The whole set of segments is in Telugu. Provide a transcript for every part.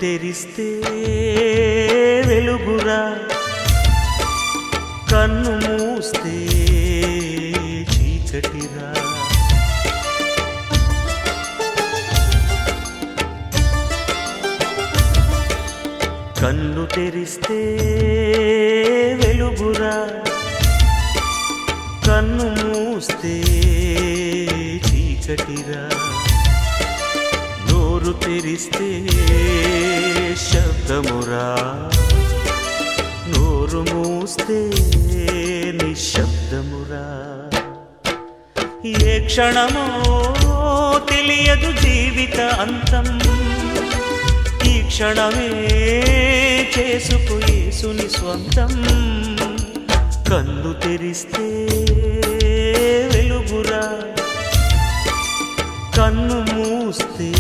తెరిస్తే వెలుగురా, కన్ను మూస్తే చీకటిరా. కన్ను తెరిస్తే వెలుగురా, కన్ను మూస్తే చీకటిరా. నోరు తెరిస్తే శబ్దమురా, నోరు మూస్తే నిశ్శబ్దమురా. ఏ క్షణమో తెలియదు జీవిత అంతం, ఈ క్షణమే చేసుకు యేసుని స్వంతం. కన్ను తెరిస్తే వెలుగురా, కన్ను మూస్తే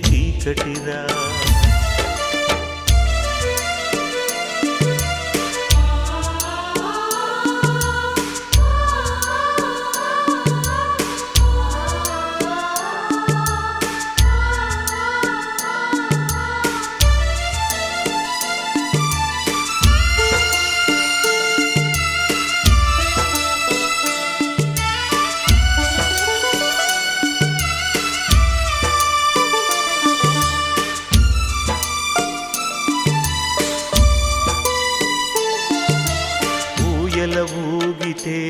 చీకటిరా. ఊగితే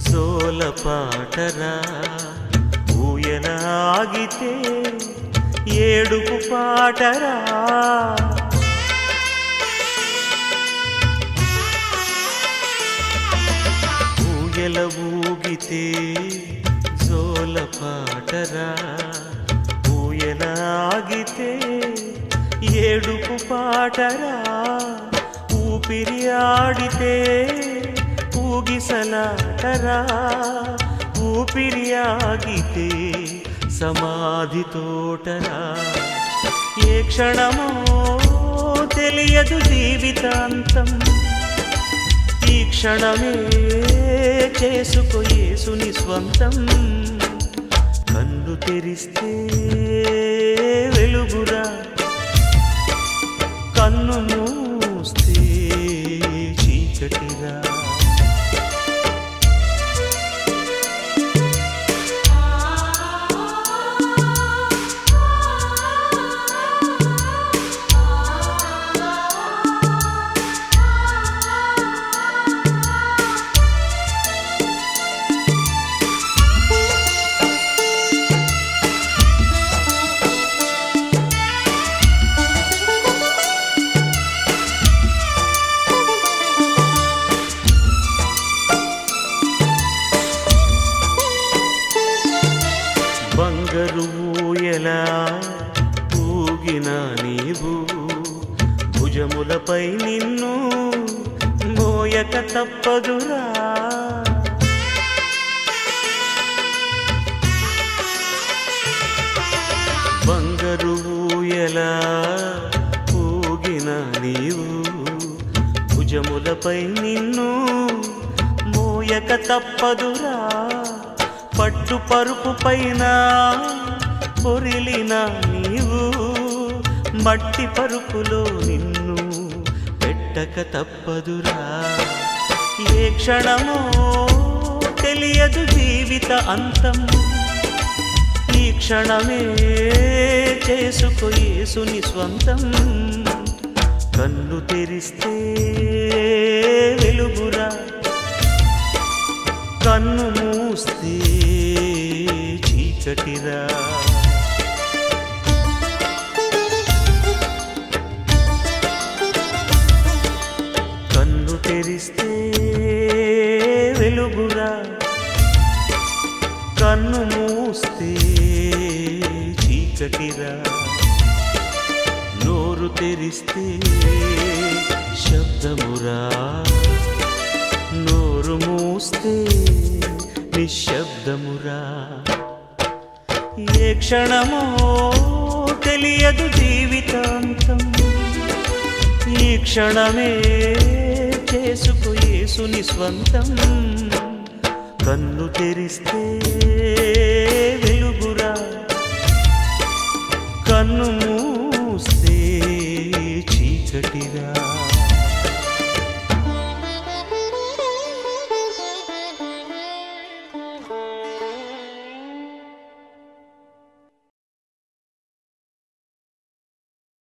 సోల పాటరా, ఊయల ఆగితే ఏడుపు పాటరా. ఊయల ఊగితే సోల పాటరా, ఊయల ఆగితే ఏడుపు పాటరా. ఊపిరి ఆడితే ఊగిసలాటరా, ఊపిరి ఆగితే సమాధి తోటరా. ఏ క్షణమో తెలియదు జీవితాంతం, ఈ క్షణమే చేసుకో యేసుని స్వంతం. కన్ను తెరిస్తే వెలుగురా, కన్ను మూస్తే చీకటిరా. బంగారు ఊయలా ఊగిన నీవు, భుజములపై నిన్ను మోయక తప్పదురా. బంగారు ఊయలా ఊగిన నీవు, భుజములపై నిన్ను మోయక తప్పదురా. పట్టు పరుపు పైన పొరిలిన నీవు, మట్టి పరుపులో నిన్ను పెట్టక తప్పదురా. ఏ క్షణమో తెలియదు జీవిత అంతం, ఈ క్షణమే చేసుకో యేసుని స్వంతం. కన్ను తెరిస్తే వెలుగురా, కన్ను మూస్తే చీకటిరా. కన్ను తెరిస్తే వెలుగురా, కన్ను మూస్తే చీకటిరా. నోరు తెరిస్తే శబ్దమురా, నోరు మూస్తే నిశ్శబ్దమురా. ఏ క్షణమో తెలియదు జీవితాంతం, ఈ క్షణమే చేసుకో యేసుని స్వంతం. కన్ను తెరిస్తే వెలుగురా, కన్ను మూస్తే చీకటిరా.